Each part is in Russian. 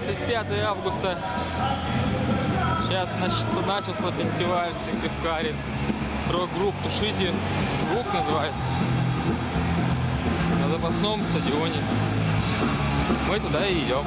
25 августа. Сейчас начался фестиваль Сыктывкаре. Рок-групп «Тушите звук» называется. На запасном стадионе. Мы туда и идем.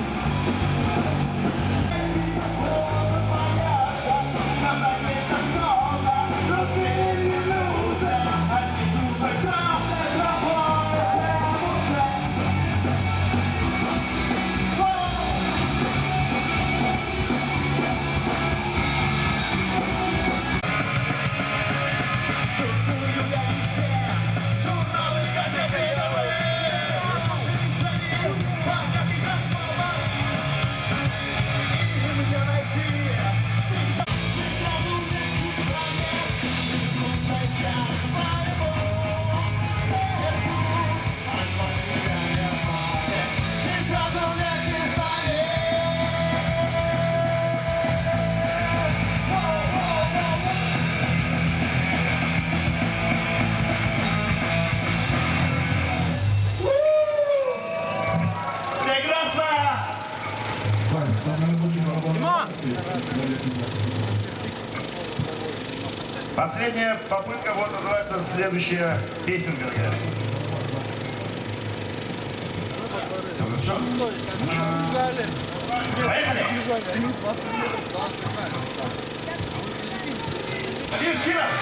Последняя попытка вот называется следующая песенка. Все хорошо? Поехали! Один раз!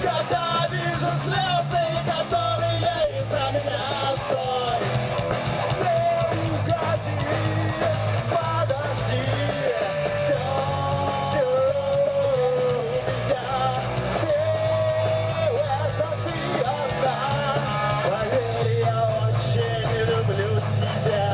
Когда вижу слезы, которые за меня стой, не уходи, подожди, все меня, это ты одна, поверь, я очень люблю тебя.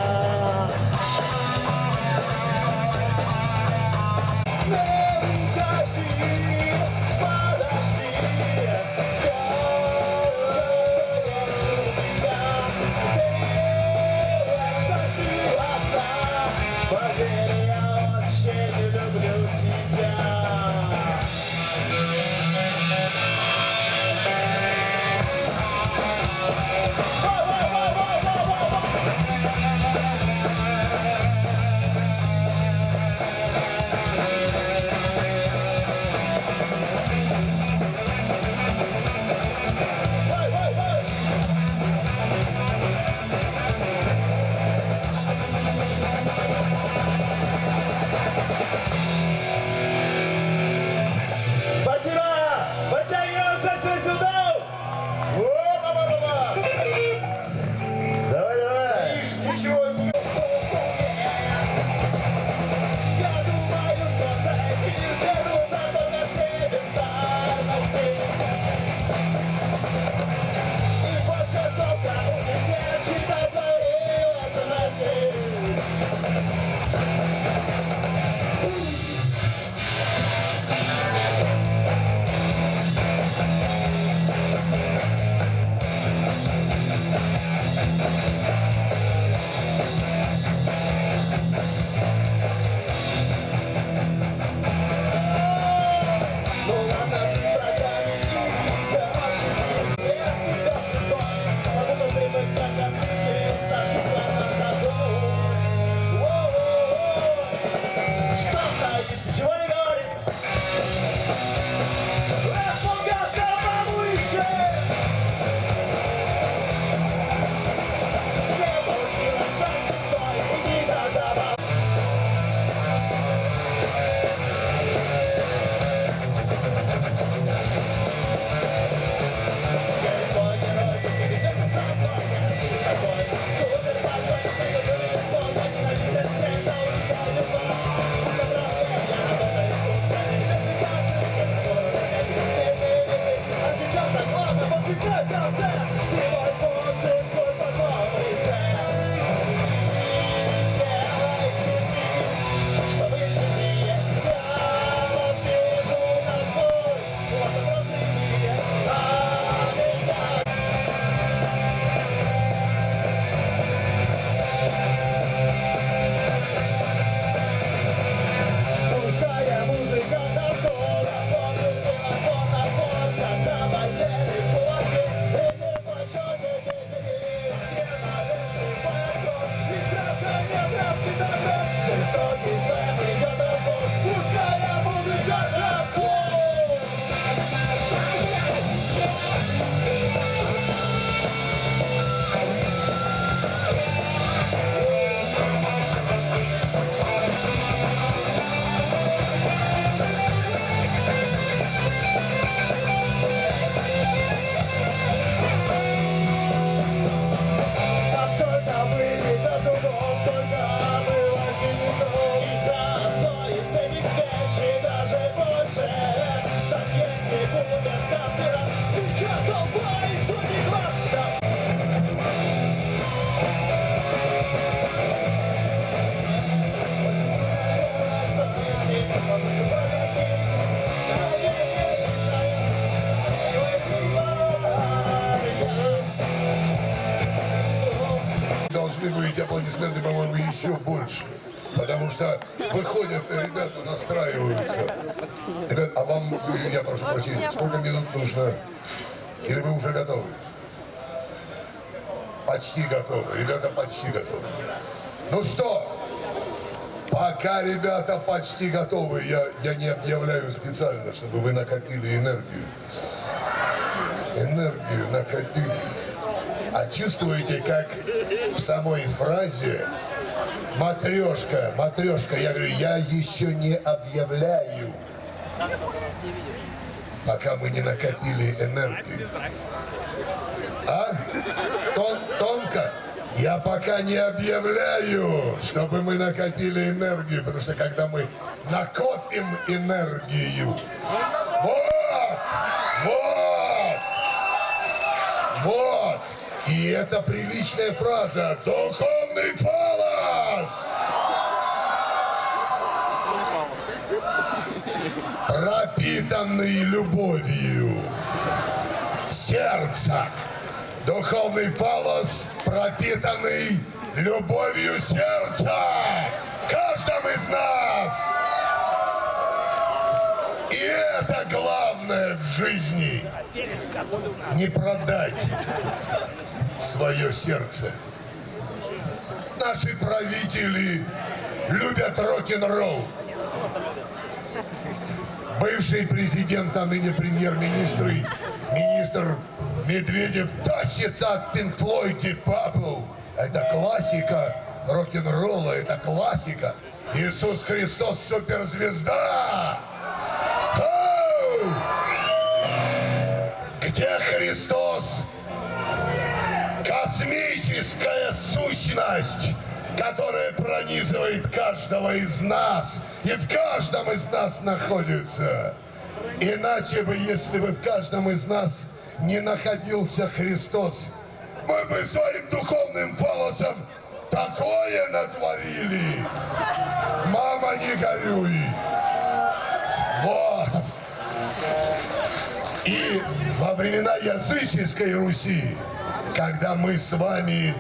эти аплодисменты, по-моему, еще больше. Потому что выходят ребята, настраиваются. Ребят, а вам, я прошу прощения, сколько минут нужно? Или вы уже готовы? Почти готовы. Ребята почти готовы. Ну что, пока ребята почти готовы, я не объявляю специально, чтобы вы накопили энергию. Энергию накопили. А чувствуете, как в самой фразе матрешка, я говорю, я еще не объявляю, пока мы не накопили энергию. А? Тонко? Я пока не объявляю, чтобы мы накопили энергию, потому что когда мы накопим энергию, вот, и это приличная фраза, духовный фалос! Пропитанный любовью сердца. Духовный фалос, пропитанный любовью сердца в каждом из нас. И это главное в жизни. Не продать свое сердце. Наши правители любят рок-н-ролл. Бывший президент, а ныне премьер-министр Медведев тащится от Pink Floyd и Purple. Это классика рок-н-ролла, это классика. Иисус Христос суперзвезда. Оу! Где Христос? Космическая сущность, которая пронизывает каждого из нас и в каждом из нас находится. Иначе бы, если бы в каждом из нас не находился Христос, мы бы своим духовным фалосом такое натворили. Мама, не горюй. Вот. И во времена языческой Руси, когда мы с вами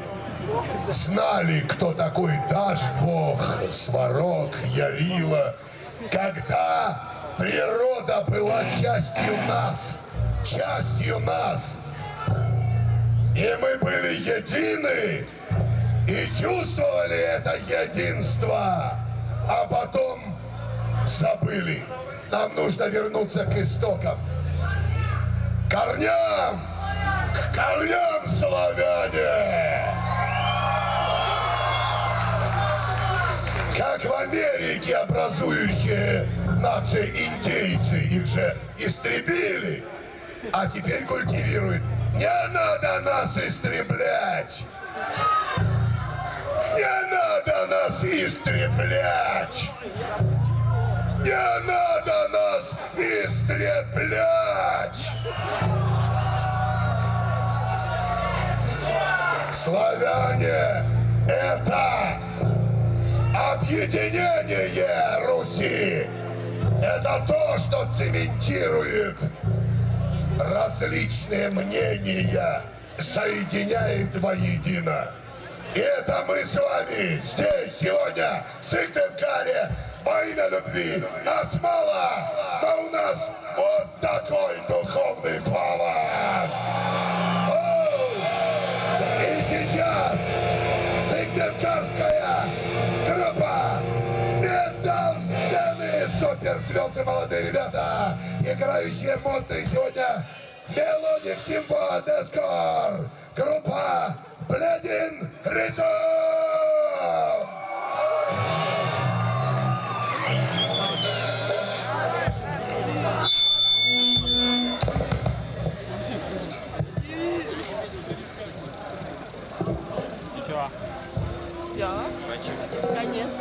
знали, кто такой Дажбог, Сварог, Ярила, когда природа была частью нас, и мы были едины, и чувствовали это единство, а потом забыли. Нам нужно вернуться к истокам, к корням славяне! Как в Америке образующие нации индейцы, их же истребили, а теперь культивируют. Не надо нас истреблять! Не надо нас истреблять! Не надо нас истреблять! Славяне — это объединение Руси. Это то, что цементирует различные мнения, соединяет воедино. И это мы с вами здесь сегодня, в Сыктывкаре, во имя любви. Нас мало, но у нас вот такой духовный фалос. И сейчас сыктывкарская группа метал-сцены, суперзвезды, молодые ребята, играющие модный сегодня мелодик Тимпо Дескор, группа Бледин Ризо. Ничего. Все. Конец.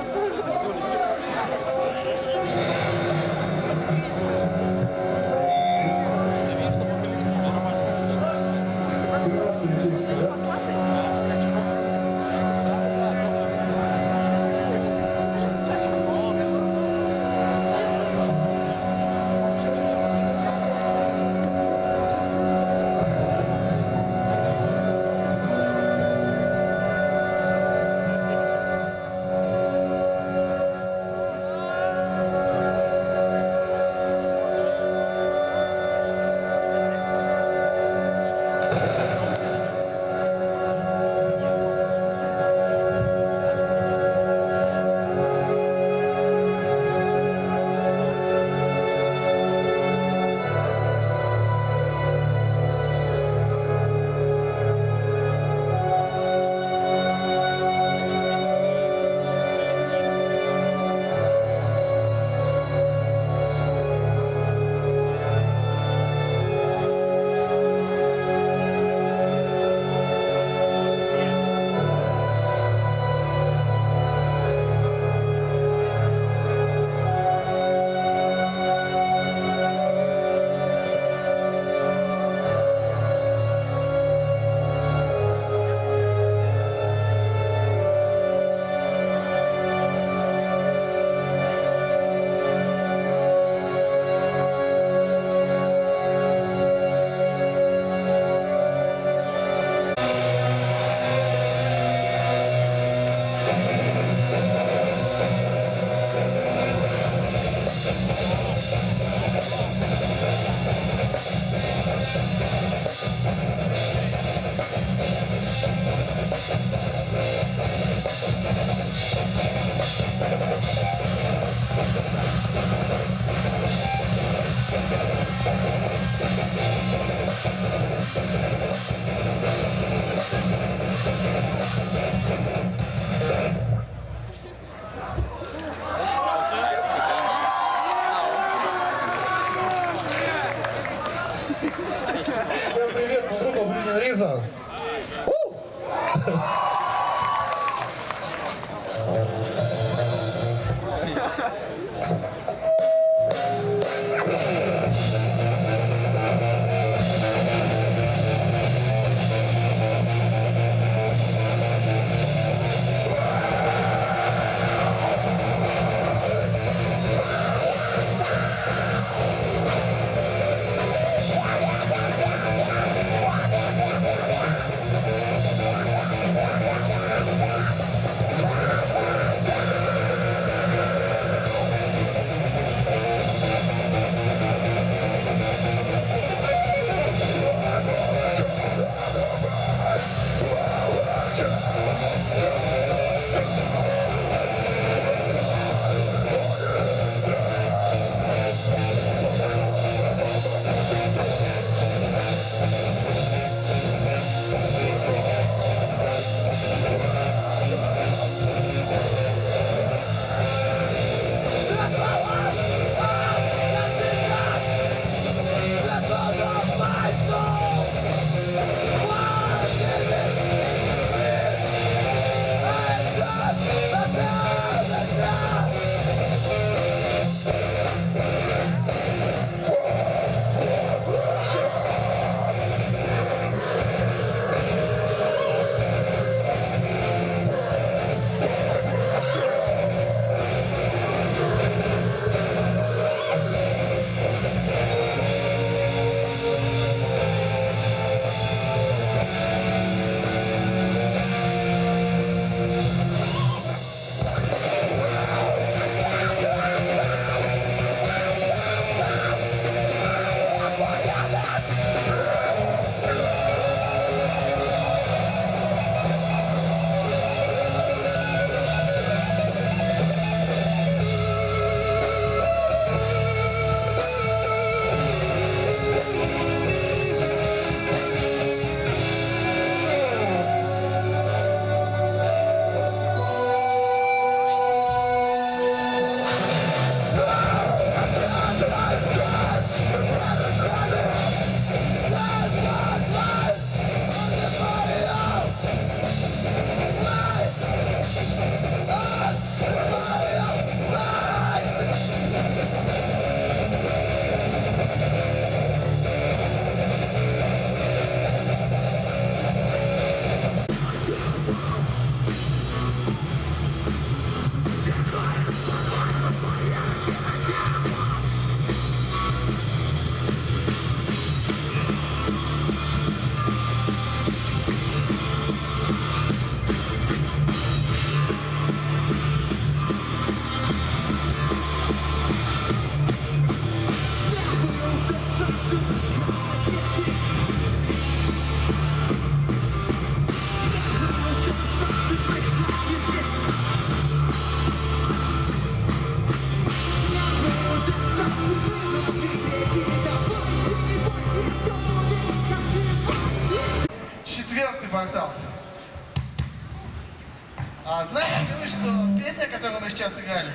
что песня, которую мы сейчас играли,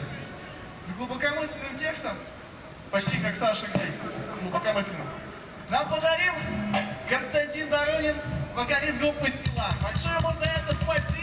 с глубокомысленным текстом, почти как Саша Грей, глубокомысленным, нам подарил Константин Доронин, вокалист группы «Стила». Большое ему за это спасибо.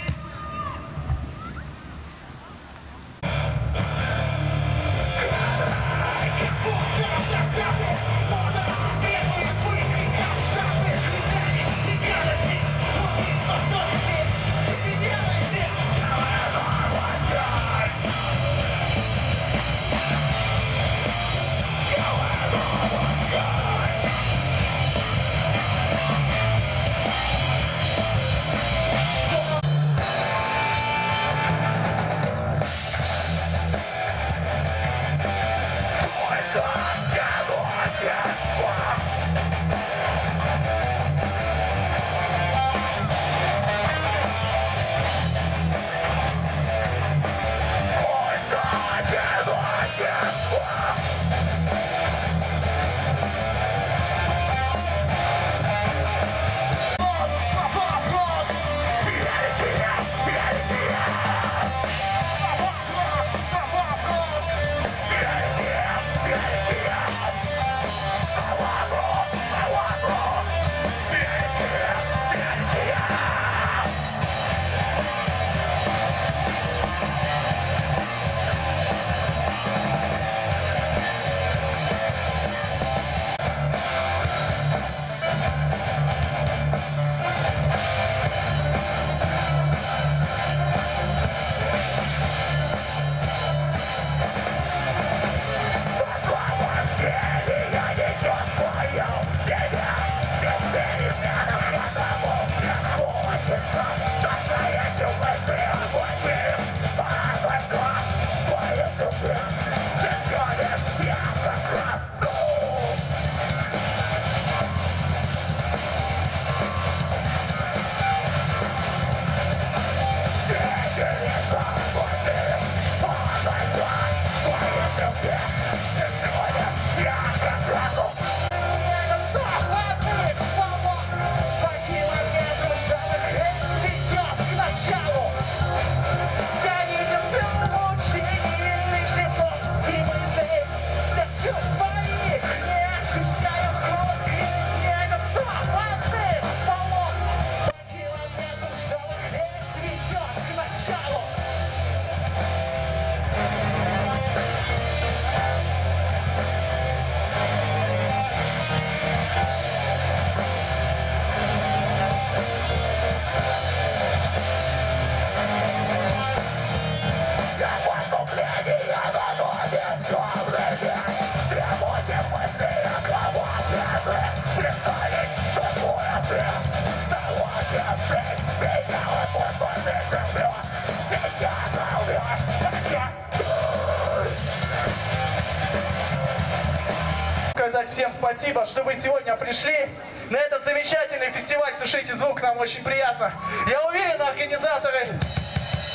Сказать всем спасибо, что вы сегодня пришли на этот замечательный фестиваль «Тушите звук». Нам очень приятно. Я уверен, организаторы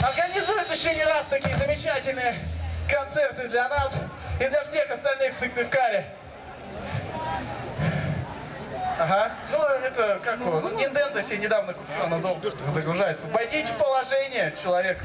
организуют еще не раз такие замечательные концерты для нас и для всех остальных в Сыктывкаре. Ага. Ну, это как его? Ну, Nintendo себе недавно купил, она долго загружается. Войдите в положение, человек.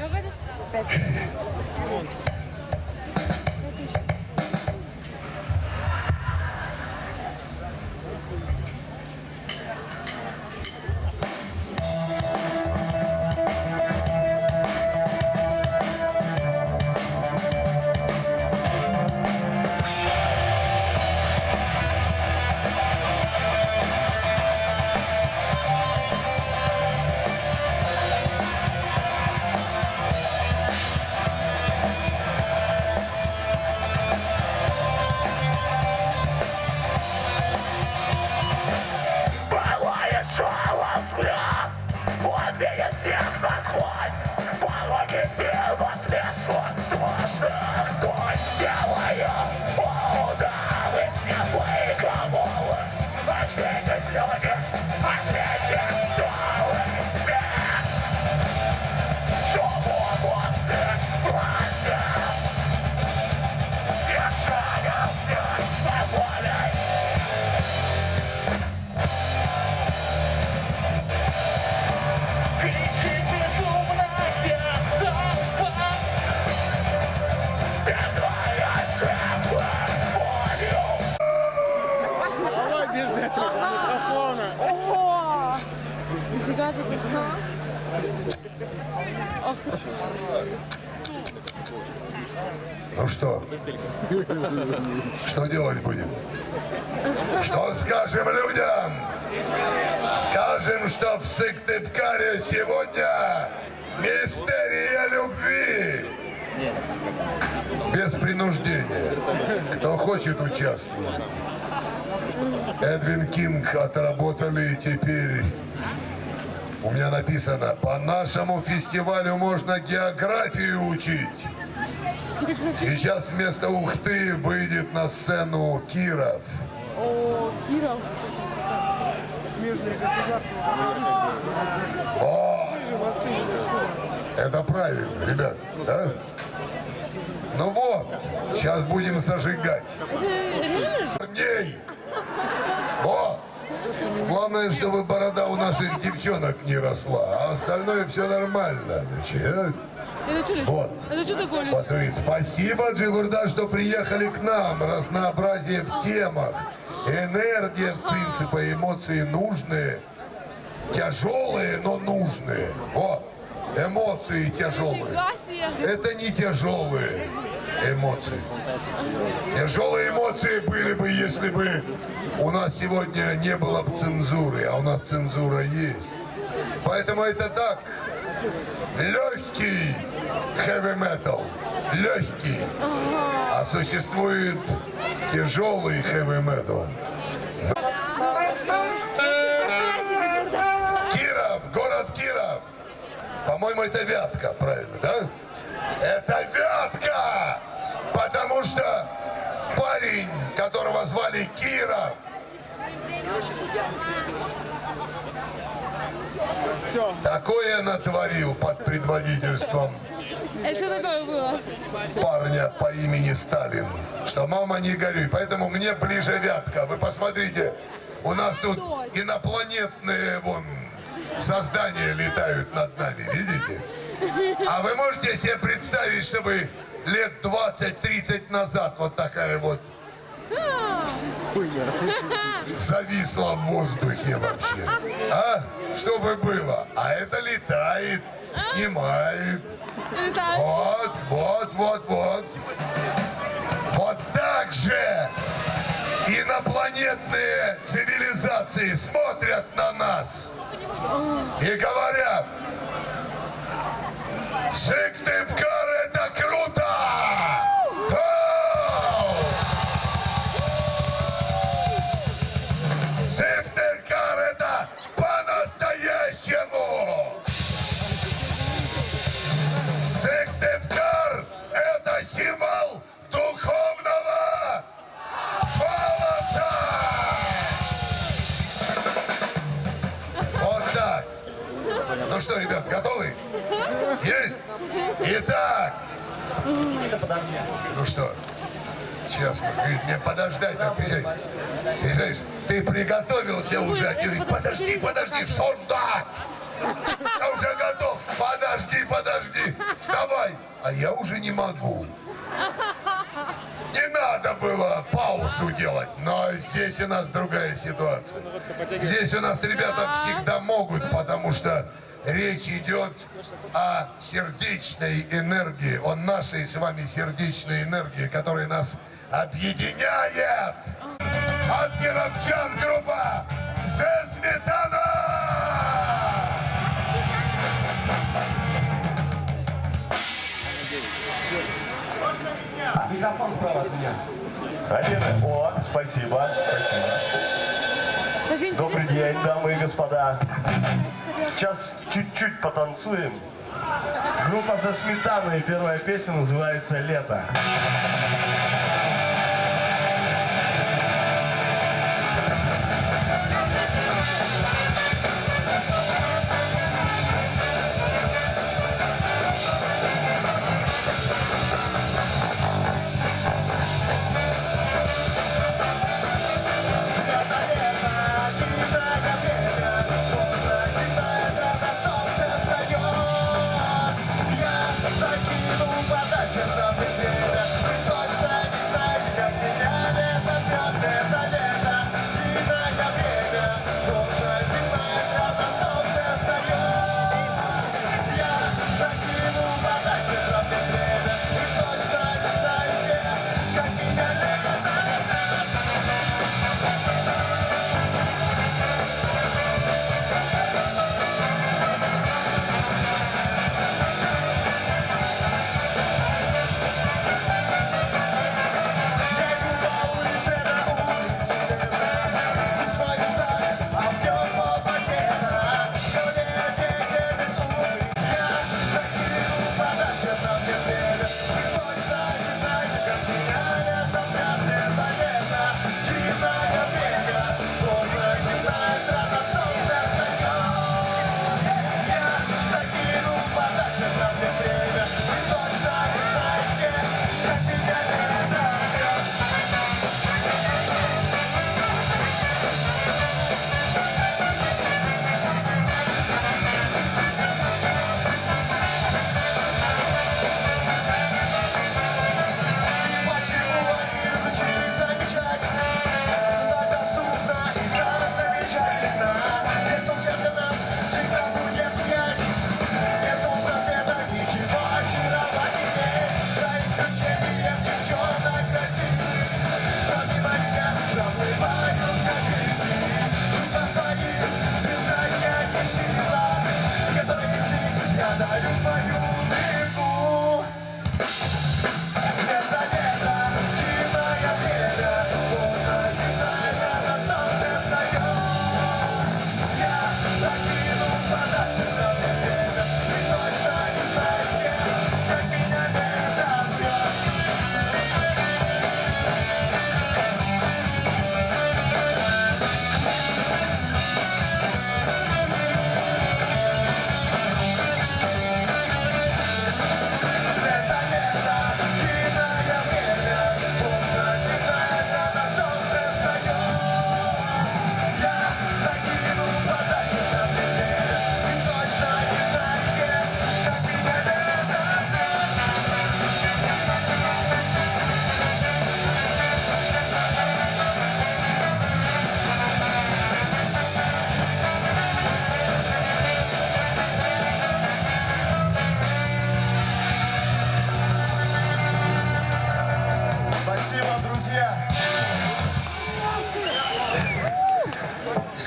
Ну что? Что делать будем? Что скажем людям? Скажем, что в Сыктывкаре сегодня мистерия любви. Без принуждения. Кто хочет, участвовать. Эдвин Кинг отработали, теперь у меня написано: по нашему фестивалю можно географию учить. Сейчас вместо Ухты выйдет на сцену Киров. О, Киров. О, это правильно, ребят, да? Ну вот, сейчас будем зажигать. Ней. Вот. Главное, чтобы борода у наших девчонок не росла, а остальное все нормально. Вот. Это что такое? Вот, видите, спасибо, Джигурда, что приехали к нам. Разнообразие в темах, энергия, в принципе, эмоции нужные. Тяжелые, но нужные. Вот. Эмоции тяжелые. Это не тяжелые эмоции. Тяжелые эмоции были бы, если бы у нас сегодня не было бы цензуры, а у нас цензура есть. Поэтому это так. Легкий heavy metal. Легкий. А существует тяжелый heavy metal. Киров, город Киров. По-моему, это Вятка, правильно, да? Это Вятка! Потому что парень, которого звали Киров, такое натворил под предводительством Это такое было? парня по имени Сталин, что мама не горюй. Поэтому мне ближе Вятка. Вы посмотрите, у нас тут инопланетные вон создания летают над нами, видите? А вы можете себе представить, чтобы лет 20-30 назад вот такая вот зависла в воздухе вообще? А? Что бы было? А это летает, снимает. Вот, вот, вот, вот. Вот так же инопланетные цивилизации смотрят на нас и говорят: Сыктывкар — это круто! Сыктывкар — это по-настоящему! Сыктывкар — это символ духовного фалоса! Вот так. Ну что, ребят, готовы? Есть? Итак. Ну что? Сейчас, мне подождать, надо приезжать. Ты знаешь, ты приготовился уже, а ты говоришь: подожди, подожди, что ждать? Я уже готов. Подожди, подожди. Давай. А я уже не могу. Не надо было паузу делать, но здесь у нас другая ситуация. Здесь у нас ребята всегда могут, потому что речь идет о сердечной энергии, о нашей с вами сердечной энергии, которая нас объединяет. От кировчан группа «The Сметана». Микрофон справа от меня. Алина, о, спасибо, спасибо. Добрый день, дамы и господа. Сейчас чуть-чуть потанцуем. Группа «За сметаной», первая песня называется «Лето».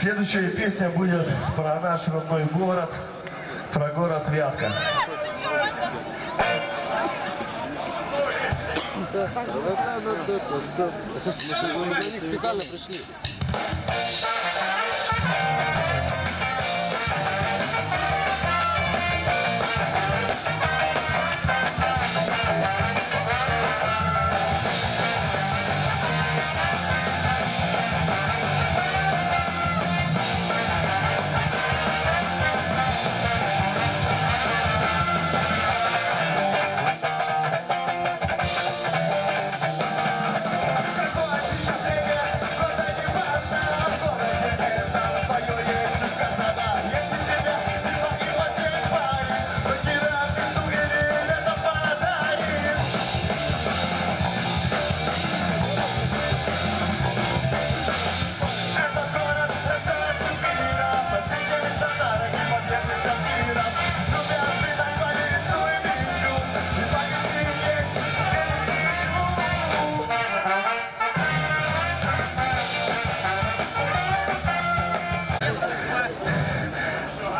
Следующая песня будет про наш родной город, про город Вятка. Специально пришли.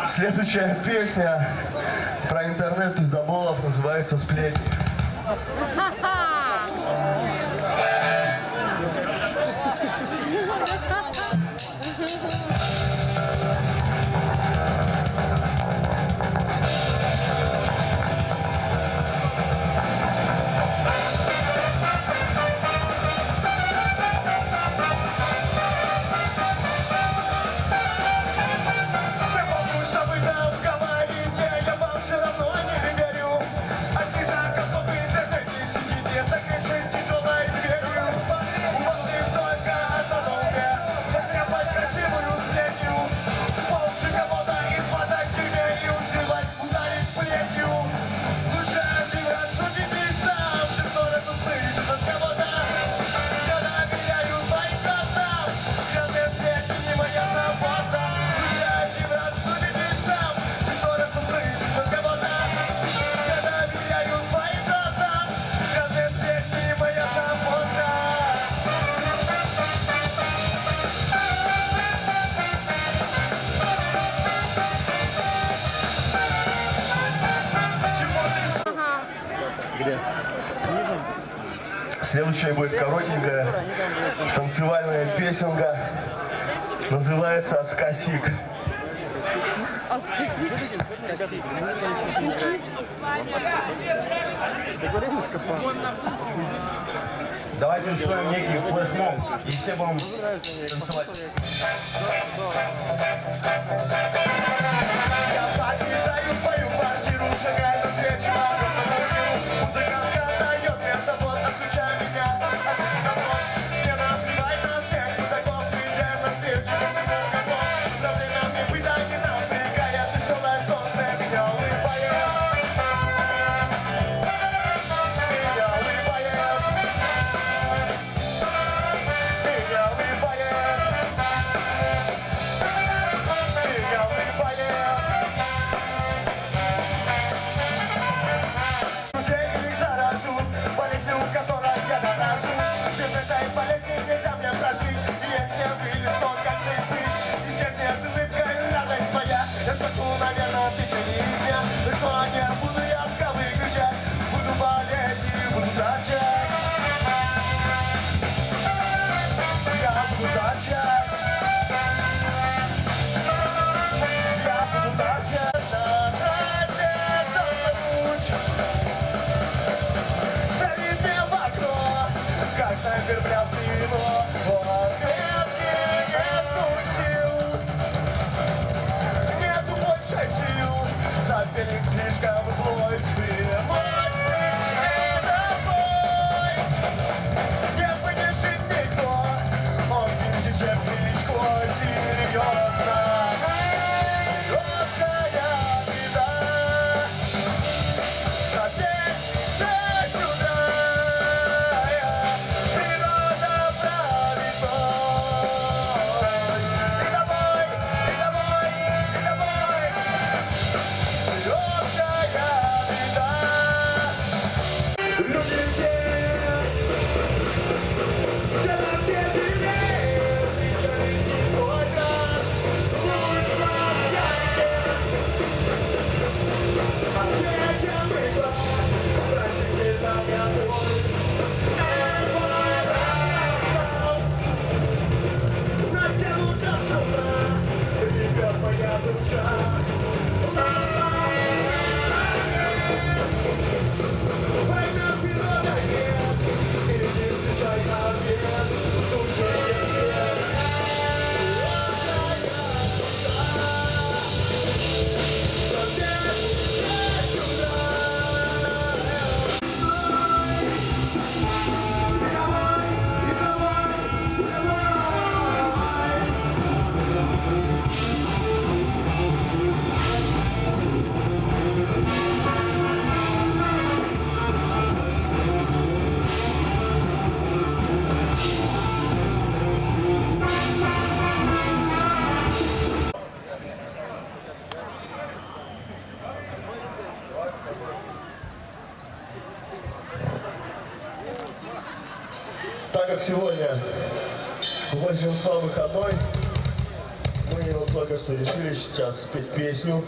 Следующая песня про интернет-пиздоболов называется «Сплетни». Следующая будет коротенькая танцевальная песенка. Называется «Отскосик». Давайте устроим некий флешмоб и все будем танцевать. Я покидаю свою квартиру, шагаю на 2 часа. Музыкантка дает мне завод, отключай меня. Завод, мне наплевать на всех мудаков, съезжаем на встречу, теперь готов. Проблема мне быта не напрягает, веселое солнце меня улыбает. Меня улыбает. Меня улыбает. Меня улыбает. Людей их заражу, болезнью, которой я дорожу. Без этой болезни нельзя мне прожить. И если были что, как же быть? Исчезнет улыбкой радость моя. Я сдохну, наверное, в течение дня. Но что не буду я выключать. Буду болеть и буду торчать. Я буду торчать. Я буду торчать на трассе солнце луч. Целит мне в окно, как снайпер прям в спину. Вот ветки нету сил, нету больше сил. Соперник слишком злой, ты мощный, это бой. Не вынесет никто, он пишет, чем кличко, серьезно. Серьезная беда. Соперник 6 утра, природная Так как сегодня у большинства выходной, мы вот только что решили сейчас спеть песню.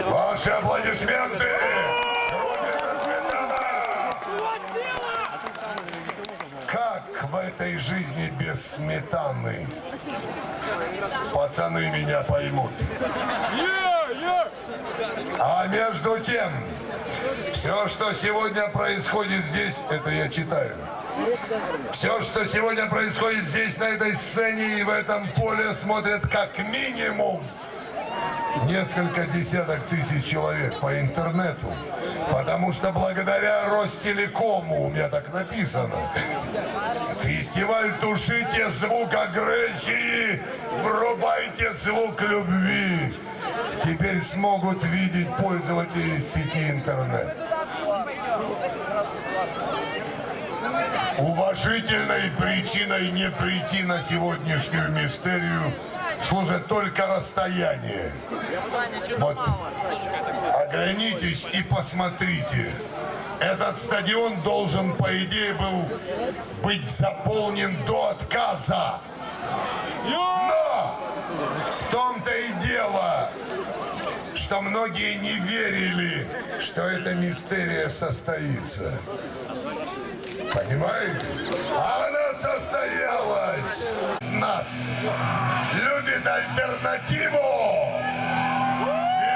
Ваши аплодисменты! Группе Сметана! Как в этой жизни без сметаны? Пацаны меня поймут. А между тем, все, что сегодня происходит здесь, это я читаю. Все, что сегодня происходит здесь, на этой сцене и в этом поле, смотрят как минимум несколько десяток тысяч человек по интернету. Потому что благодаря Ростелекому, у меня так написано, фестиваль «Тушите звук агрессии, врубайте звук любви» теперь смогут видеть пользователи сети интернет. Уважительной причиной не прийти на сегодняшнюю мистерию служит только расстояние. Вот оглянитесь и посмотрите. Этот стадион должен, по идее, быть заполнен до отказа. Но в том-то и дело, что многие не верили, что эта мистерия состоится. Понимаете? А она состоялась. Нас любит альтернативу,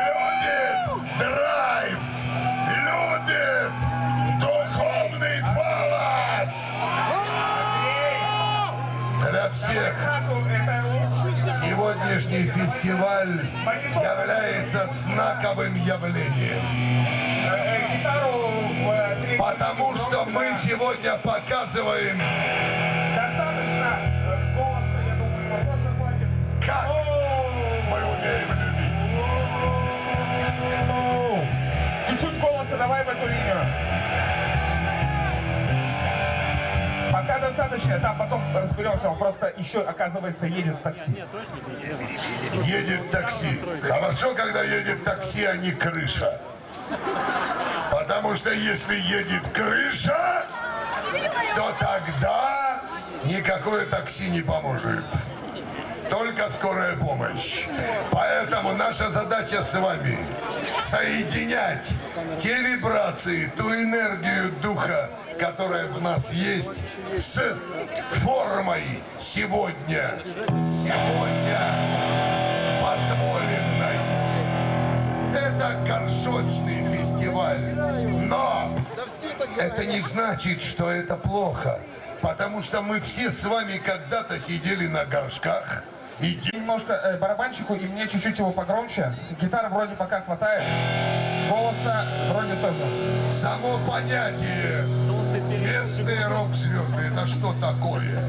любит драйв, любит духовный фалос. Для всех сегодняшний фестиваль является знаковым явлением. Потому что мы сегодня показываем, как мы умеем любить. Чуть-чуть голоса давай в эту линию. Пока достаточно, там потом разберемся. Он просто еще, оказывается, едет в такси. Едет такси. Хорошо, когда едет такси, а не крыша. Потому что если едет крыша, то тогда никакое такси не поможет. Только скорая помощь. Поэтому наша задача с вами соединять те вибрации, ту энергию духа, которая в нас есть, с формой сегодня позволенной. Это горшочный фестиваль. Но это не значит, что это плохо. Потому что мы все с вами когда-то сидели на горшках. Немножко барабанщику, и мне чуть-чуть его погромче. Гитары вроде пока хватает. Голоса вроде тоже. Само понятие местные рок-звезды, это что такое?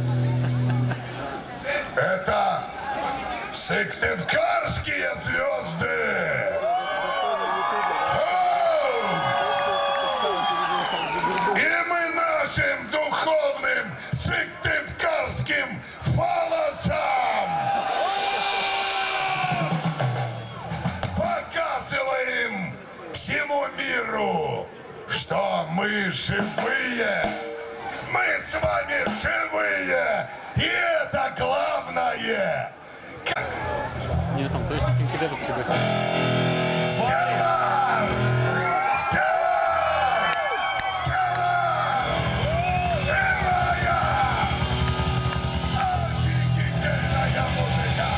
Это сыктывкарские звезды! И мы нашим духовным сыктывкарским фалосом показываем всему миру, что мы живые Мы с вами живые, и это главное. Ні, там точно кінкідевський вихід. Стелла! Стелла! Стелла! Живая! Офигительная музыка!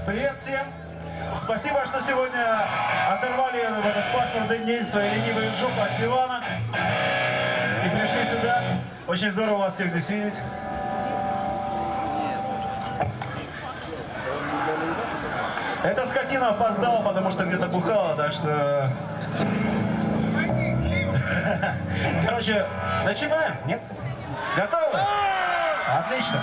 Привет всем! Спасибо, что сегодня оторвали в этот пасмурный день свои ленивые жопы от дивана и пришли сюда. Очень здорово вас всех здесь видеть. Эта скотина опоздала, потому что где-то бухала, так что... Короче, начинаем? Нет? Готовы? Отлично.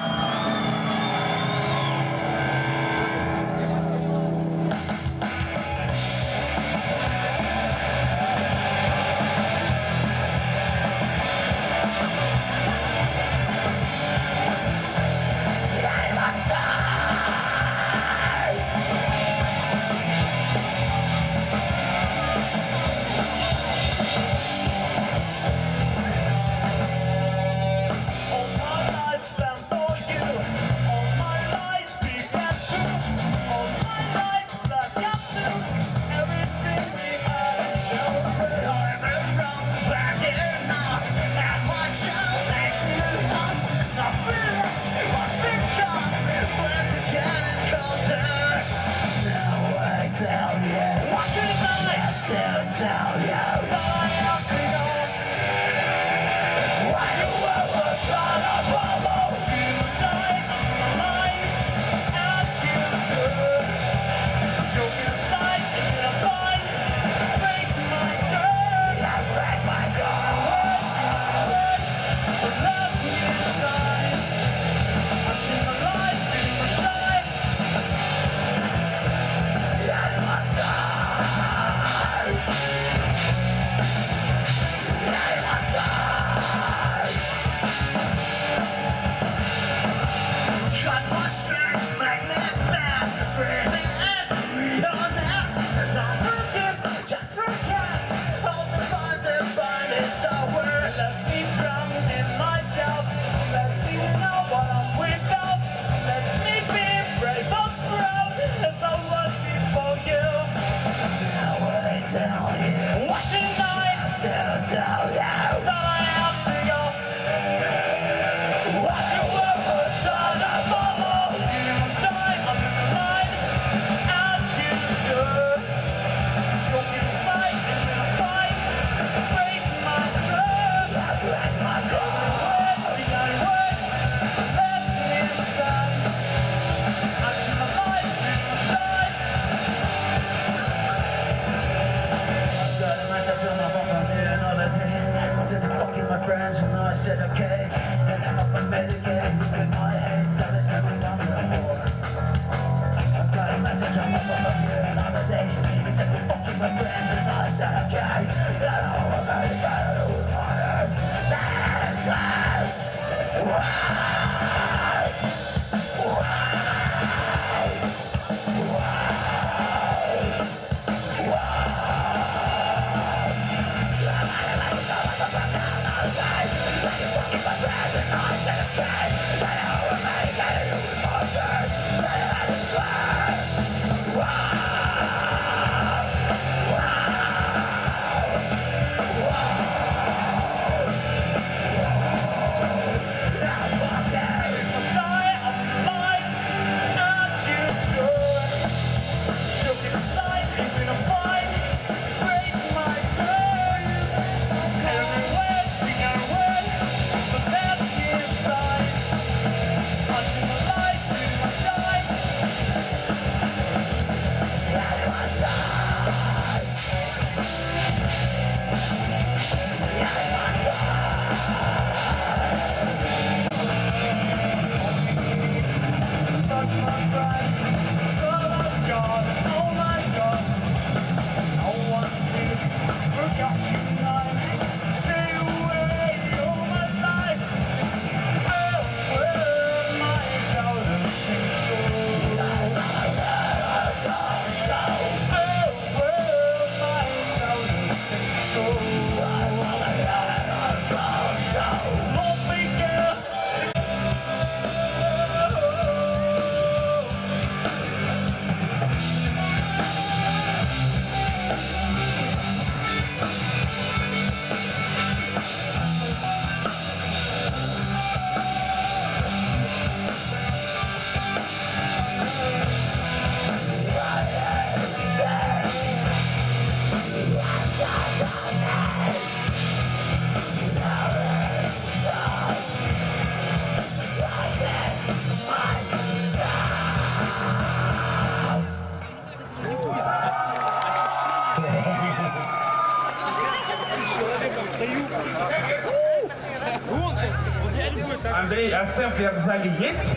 Андрей, а сэмплер в зале есть?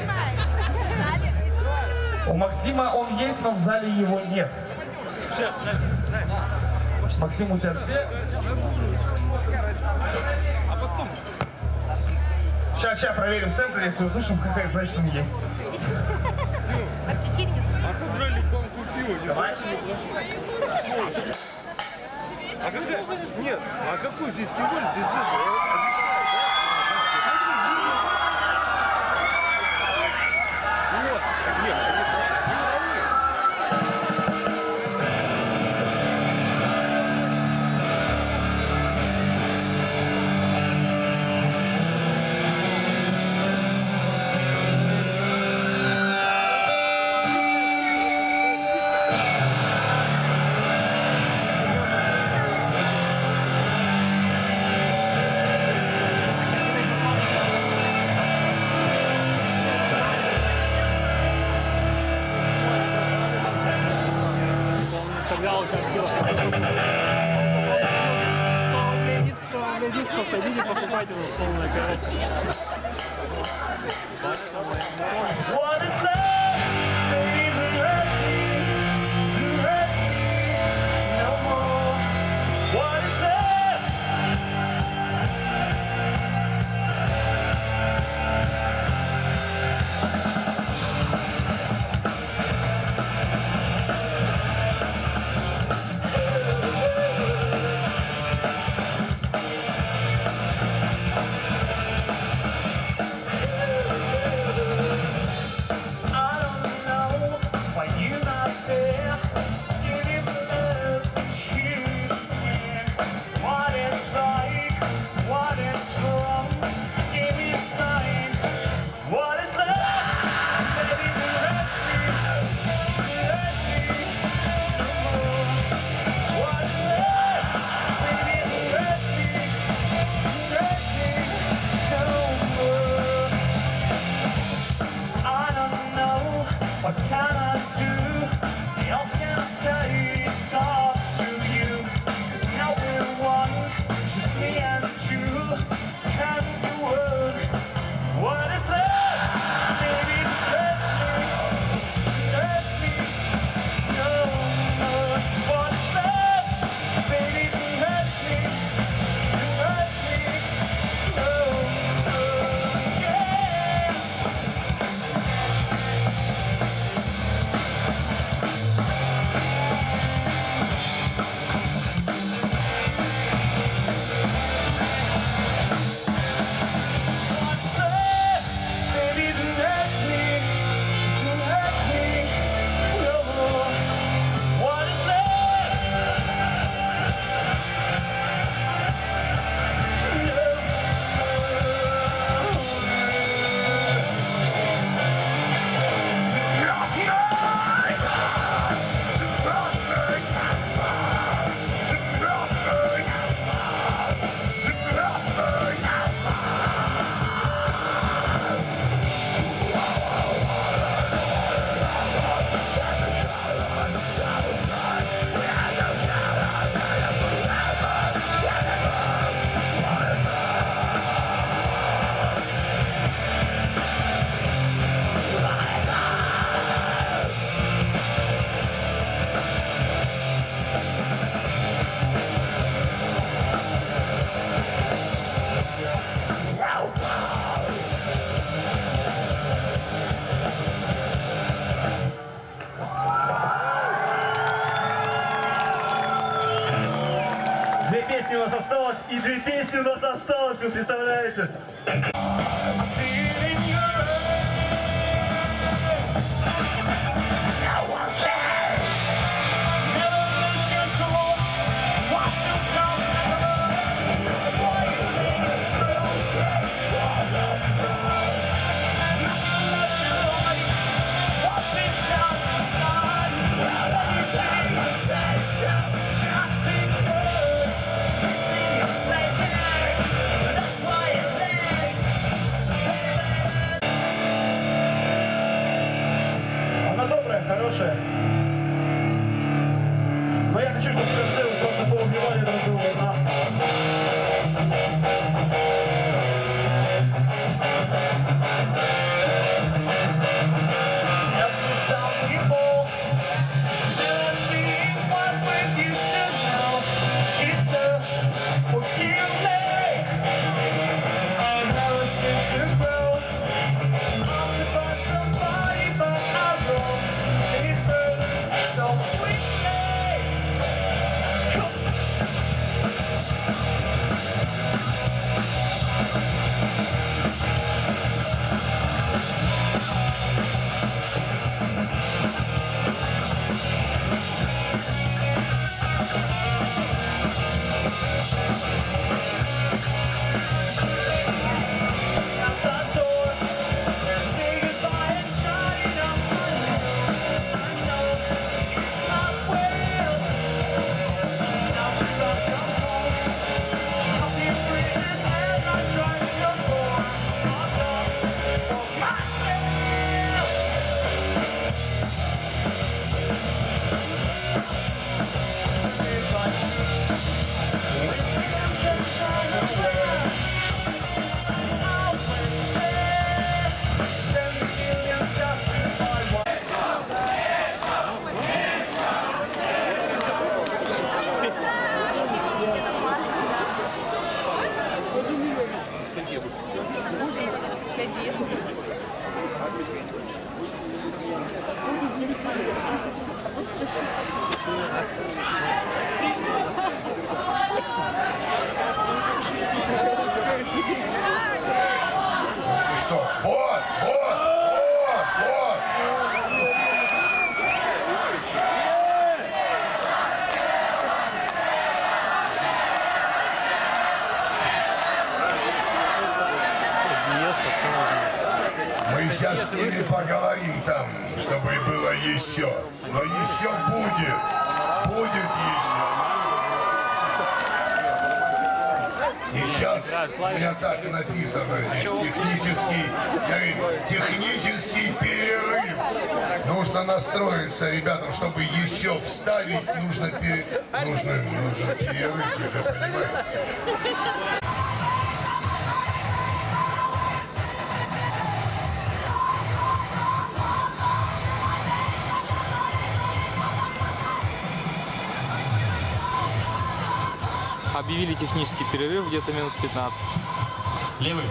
У Максима он есть, но в зале его нет. Максим, у тебя все? Сейчас проверим сэмплер, если услышим, какая, значит он есть. Давай. А когда? Нет, а какой фестиваль без этого? Тогда он как делал. 100 рублей диск, пойдите покупайте его в полной коробке. What is love? Baby, to hurt me no more. What is love? I don't know why you're not there. You need love to choose. What is right? What is wrong? Give me a sign. What is love? Baby, to hurt me no more. What is love? Baby, to hurt me no more. I don't know what can I do? Else can I say it's up to you? Now we're one, just me and you. Can you work? What is love? Baby, let me no more. What is love? Baby, let me no more. Yeah. What's love? Baby, don't hurt me no more. What is Две песни у нас осталось, и две песни у нас осталось, вы представляете? Она добрая, хорошая. Но я хочу, чтобы в конце вы просто поубивали друг друга нахуй. Ну что? Вот! Мы сейчас с ними поговорим там, чтобы было еще. Но еще будет. Будет еще. Сейчас у меня так и написано здесь. Технический перерыв. Нужно настроиться, ребятам, чтобы еще вставить. Нужен перерыв, вы же понимаете. Объявили технический перерыв где-то минут 15. Левый.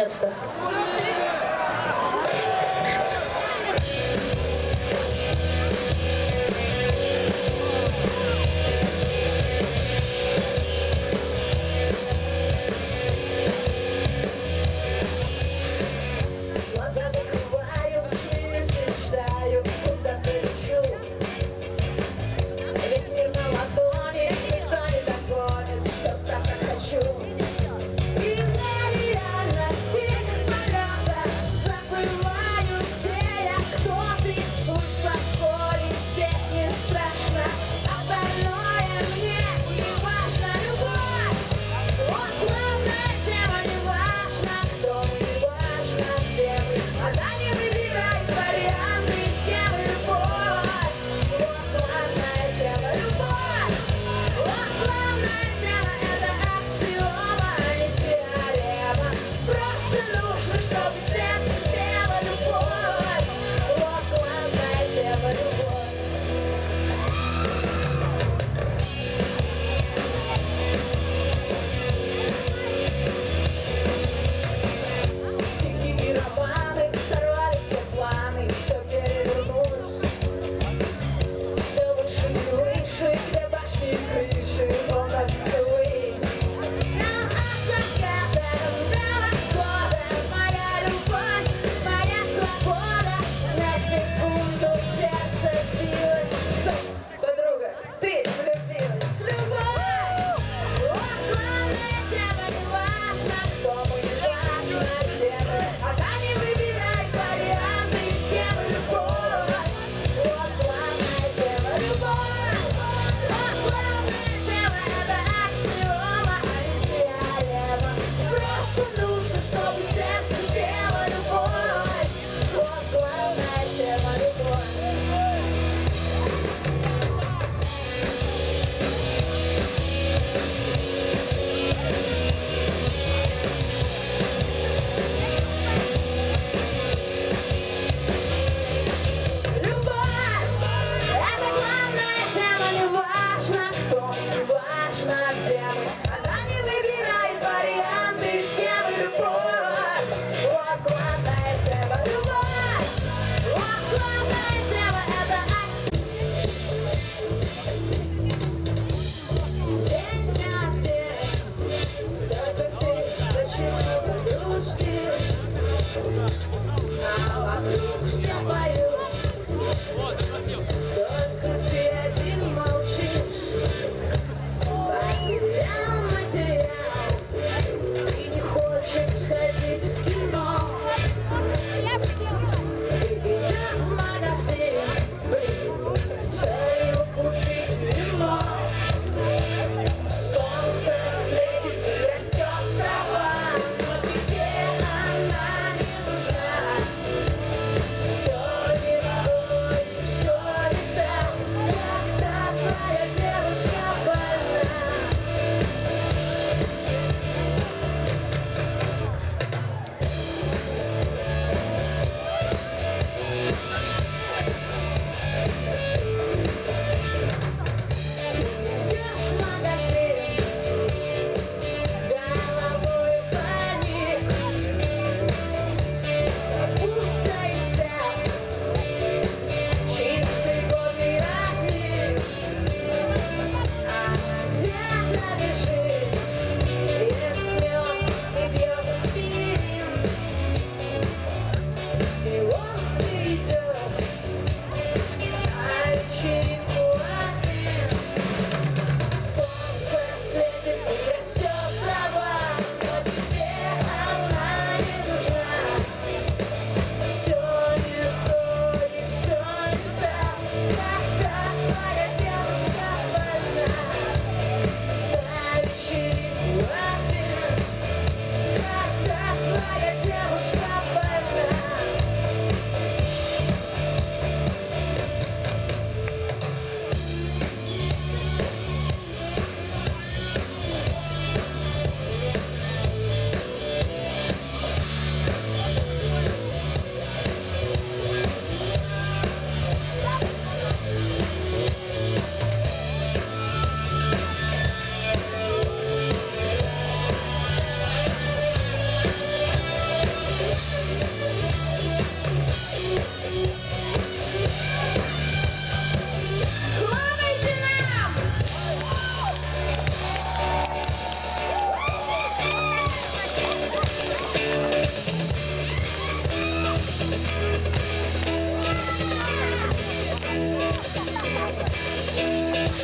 наконец-то. Глаза закрываю, быстрее мечтаю, куда-то лечу. Весь мир на ладони, никто не догонит, все так, как хочу. И в реальности моя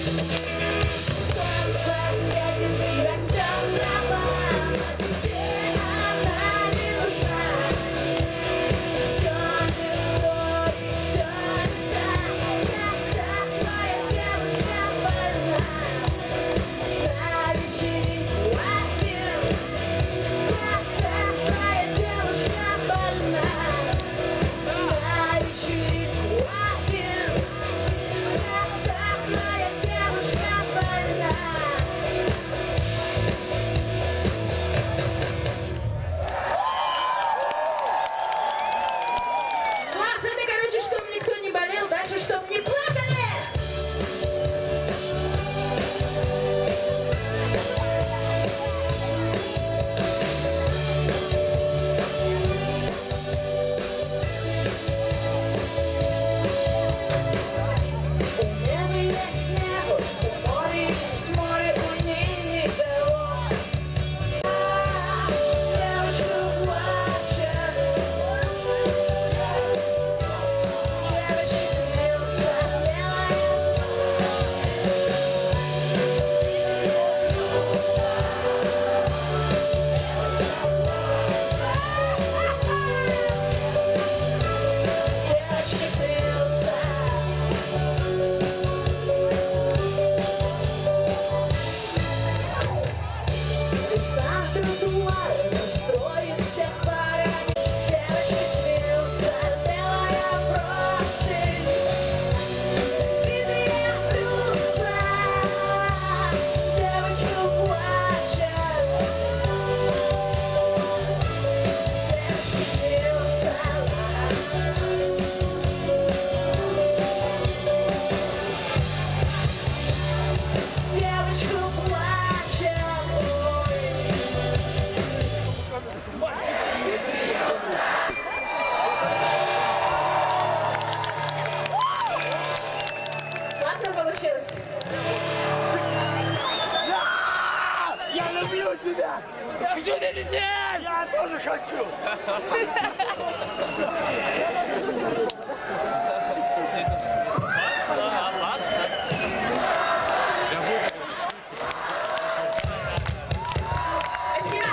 Солнце светит и растет трава, тебе она не нужна. Все не вроде, все не так, как твоя девушка больна. На вечеринку один, как твоя девушка больна. На вечеринку один, как твоя девушка больна. Класс, это, короче, чтобы никто не болел, дальше, чтобы не плакали. У неба есть небо, у моря есть море, у ней никого. Девочка плачет, девочки смеются, девочки смеются. Весна тротуары настроит всех парами. Девочки смеются, белая простынь. Сбитые блюдца, девочка плачет. Девочки смеются. Девочка плачет. Классно получилось. Я люблю тебя! Я хочу детей! Я тоже хочу! Спасибо.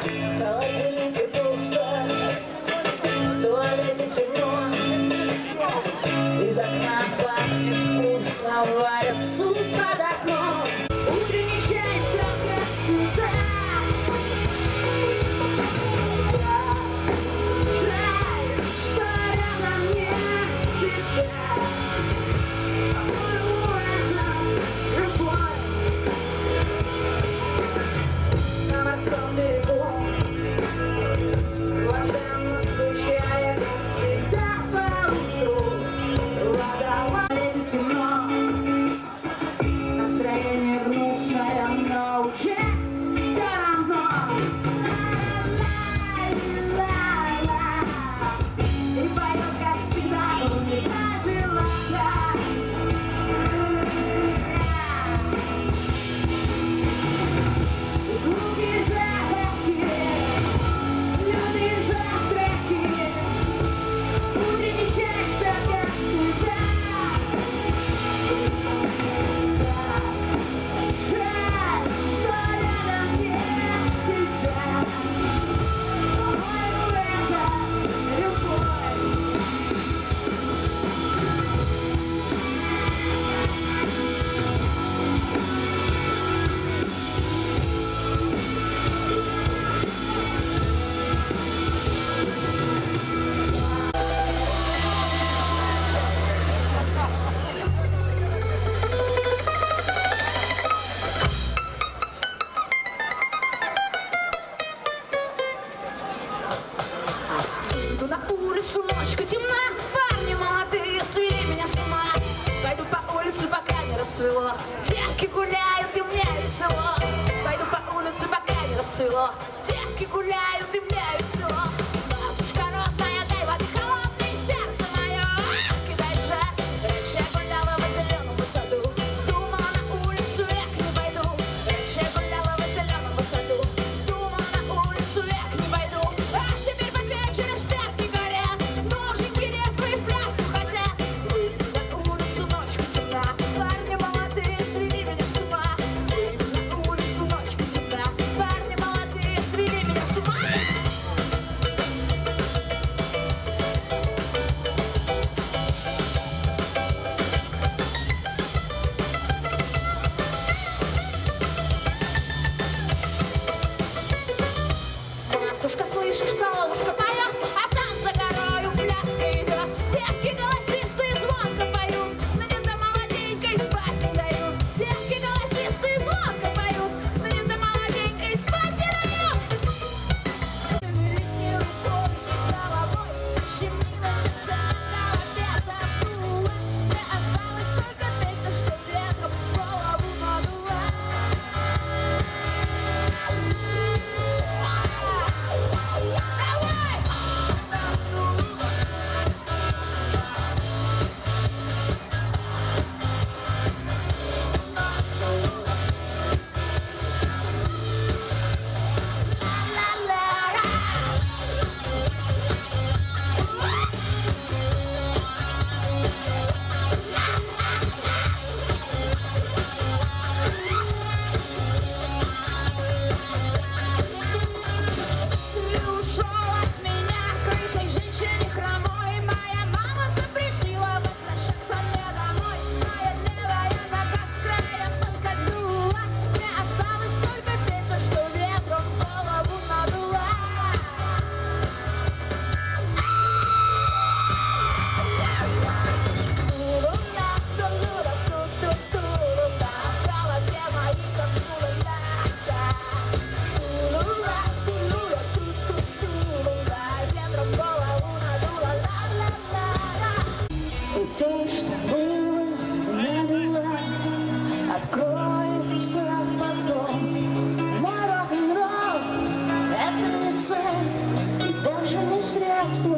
В холодильнике пусто, в туалете темно. Из окна пахнет вкусно, варят суп под окном. Утренний чай, все как всегда. Жаль, что рядом нет тебя. По-моему, это любовь. На морском берегу, блаженно случая, как всегда поутру. Вода летит темно, настроение гнусное, но уже все равно. Ла-ла-ла-ла. И поет, как всегда, в унитазе вода. Звуки, запахи, люди, завтраки. Утренний чай, все как всегда. Жаль, что рядом нет тебя. По-моему, это любовь. Иду на улицу, ночка темна, парни молодые свели меня с ума. Пойду по улице, пока не рассвело, девки гуляют и мне весело. Пойду по улице, пока не рассвело, девки гуляют и мне весело. Бабушка родная, дай воды холодной, сердце мое кидает жар. Раньше я гуляла в зеленом саду, думала, на улицу век не пойду. Раньше я гуляла в зеленом саду, думала, на улицу век не пойду. Соловушка, слышишь, соловушка поет, а там за горою пляска идет. Девки голосистые звонко поют, но не до молоденькой спать не дают. Девки голосистые звонко поют, но не до молоденькой спать не дают. Летней рукой и головой защемило сердце, в голове запнуло. Не осталось только петь, что ветром голову надуло. Ты ушел от меня крышей женщине хромой. Моя мама запретила возвращаться мне домой. Моя левая нога с края соскользнула. Не осталось только петь, что ветром голову надуло. И то, что было, не было, откроется потом. Мой рок-н-ролл — это не цель и даже не средство.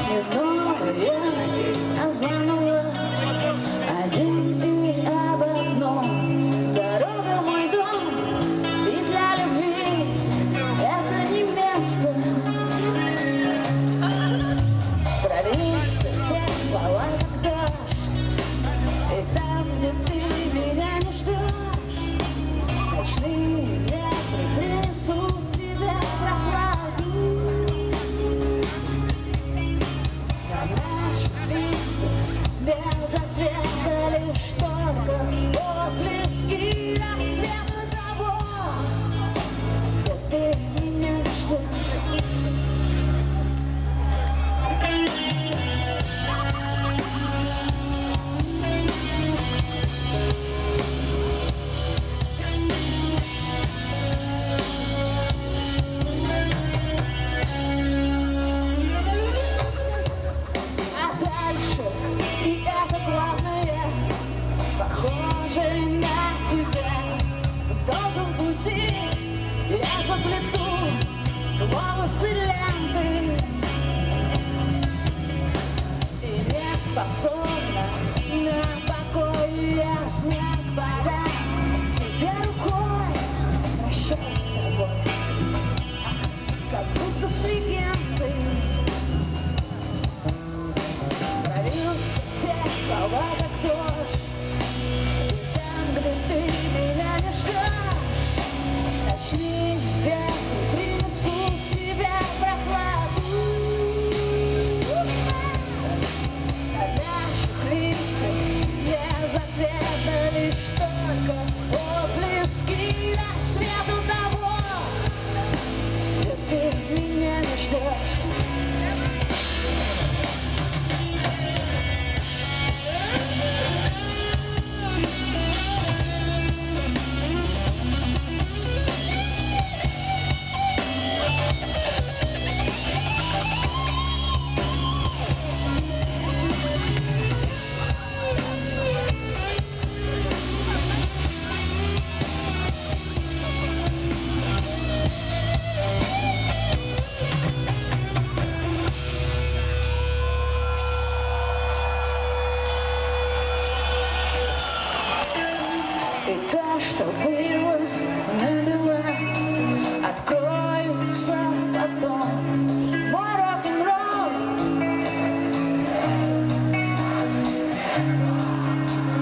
Не новое, а заново, один и об одном. Дорога — мой дом, и для любви это не место. Пролился все слова, как дождь, и там, где ты меня не ждешь, ночные ветры принесут тебе прохладу. На наш лица без ответа лишь только отблески рассвета того, где ты меня ждешь. А дальше, и это главное, похоже на тебя. В долгом пути я заплету волосы ля.